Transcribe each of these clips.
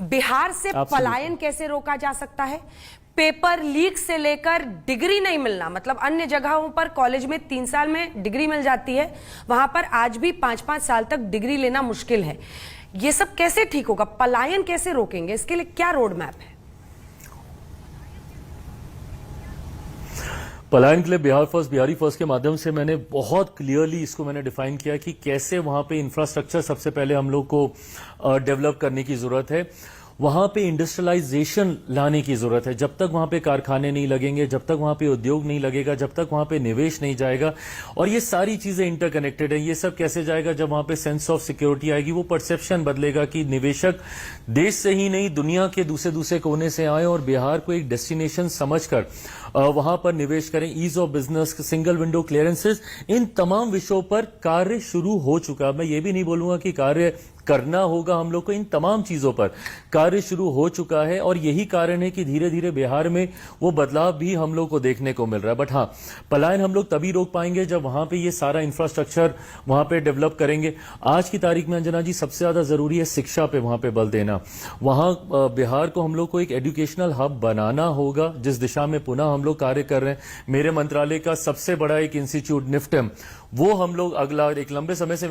बिहार से पलायन कैसे रोका जा सकता है? पेपर लीक से लेकर डिग्री नहीं मिलना, मतलब अन्य जगहों पर कॉलेज में 3 साल में डिग्री मिल जाती है, वहां पर आज भी 5-5 साल तक डिग्री लेना मुश्किल है। ये सब कैसे ठीक होगा? पलायन कैसे रोकेंगे? इसके लिए क्या रोड मैप है? पलायन के लिए बिहार फर्स्ट, बिहारी फर्स्ट के माध्यम से मैंने बहुत क्लियरली इसको मैंने डिफाइन किया कि कैसे वहां पे इंफ्रास्ट्रक्चर सबसे पहले हम लोग को डेवलप करने की जरूरत है। वहां पे इंडस्ट्रियलाइजेशन लाने की जरूरत है। जब तक वहां पे कारखाने नहीं लगेंगे, जब तक वहां पे उद्योग नहीं लगेगा, जब तक वहां पे निवेश नहीं जाएगा, और ये सारी चीजें इंटरकनेक्टेड है। ये सब कैसे जाएगा? जब वहां पे सेंस ऑफ सिक्योरिटी आएगी, वो परसेप्शन बदलेगा कि निवेशक देश से ही नहीं दुनिया के दूसरे कोने से आए और बिहार को एक डेस्टिनेशन समझकर वहां पर निवेश करें। Ease of business, single window clearances, इन तमाम विषयों पर कार्य शुरू हो चुका। मैं ये भी नहीं बोलूंगा कि कार्य करना होगा हम लोग को, इन तमाम चीजों पर कार्य शुरू हो चुका है, और यही कारण है कि धीरे धीरे बिहार में वो बदलाव भी हम लोग को देखने को मिल रहा है। बट हाँ, पलायन हम लोग तभी रोक पाएंगे जब वहां पे ये सारा इंफ्रास्ट्रक्चर वहां पे डेवलप करेंगे। आज की तारीख में अंजना जी, सबसे ज्यादा जरूरी है शिक्षा पे वहां पे बल देना। वहां बिहार को हम लोग को एक एजुकेशनल हब बनाना होगा, जिस दिशा में पुनः हम लोग कार्य कर रहे हैं। मेरे मंत्रालय का सबसे बड़ा एक इंस्टीट्यूट निफ्टम, वो हम लोग अगला एक लंबे समय से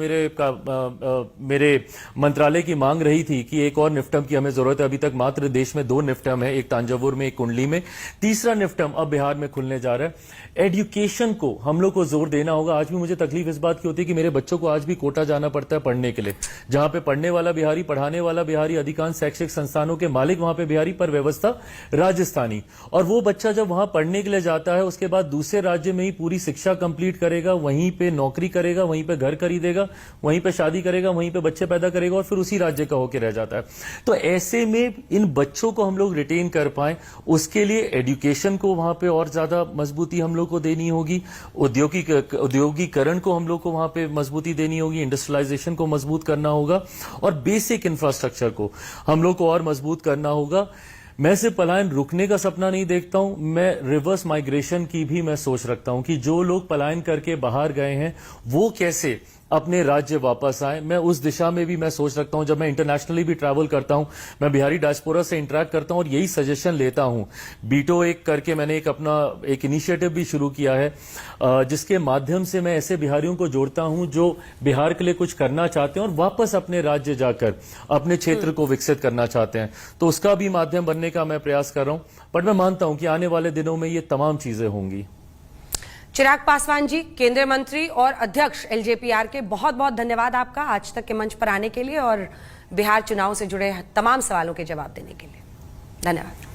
मेरे मंत्रालय की मांग रही थी कि एक और निफ्टम की हमें जरूरत है। अभी तक मात्र देश में 2 निफ्टम है, एक तांजावुर में, एक कुंडली में, तीसरा निफ्टम अब बिहार में खुलने जा रहा है। एजुकेशन को हम लोग को जोर देना होगा। आज भी मुझे तकलीफ इस बात की होती है कि मेरे बच्चों को आज भी कोटा जाना पड़ता है पढ़ने के लिए, जहां पे पढ़ने वाला बिहारी, पढ़ाने वाला बिहारी, अधिकांश शैक्षिक संस्थानों के मालिक वहां पे बिहारी, पर व्यवस्था राजस्थानी। और वो बच्चा जब वहां पढ़ने के लिए जाता है, उसके बाद दूसरे राज्य में ही पूरी शिक्षा कंप्लीट करेगा, वहीं पे नौकरी करेगा, वहीं पे घर खरीदेगा, वहीं पे शादी करेगा, वहीं पे बच्चे पैदा करेगा, और फिर उसी राज्य का होकर रह जाता है। तो ऐसे में इन बच्चों को हम लोग रिटेन कर पाए, उसके लिए एजुकेशन को वहां पे और ज्यादा मजबूती हम लोग को देनी होगी। औद्योगिकरण को हम लोग को वहां पे मजबूती देनी होगी, इंडस्ट्रियलाइजेशन को मजबूत करना होगा, और बेसिक इंफ्रास्ट्रक्चर को हम लोग को और मजबूत करना होगा। मैं सिर्फ पलायन रुकने का सपना नहीं देखता हूं, मैं रिवर्स माइग्रेशन की भी मैं सोच रखता हूं कि जो लोग पलायन करके बाहर गए हैं वो कैसे अपने राज्य वापस आए। मैं उस दिशा में भी मैं सोच रखता हूं। जब मैं इंटरनेशनली भी ट्रैवल करता हूं, मैं बिहारी डायस्पोरा से इंटरेक्ट करता हूं और यही सजेशन लेता हूं। बीटो एक करके मैंने एक इनिशिएटिव भी शुरू किया है, जिसके माध्यम से मैं ऐसे बिहारियों को जोड़ता हूं जो बिहार के लिए कुछ करना चाहते हैं और वापस अपने राज्य जाकर अपने क्षेत्र को विकसित करना चाहते हैं। तो उसका भी माध्यम बनने का मैं प्रयास कर रहा हूं। बट मैं मानता हूं कि आने वाले दिनों में ये तमाम चीजें होंगी। चिराग पासवान जी, केंद्रीय मंत्री और अध्यक्ष एलजेपीआर के, बहुत बहुत धन्यवाद आपका आज तक के मंच पर आने के लिए और बिहार चुनाव से जुड़े तमाम सवालों के जवाब देने के लिए। धन्यवाद।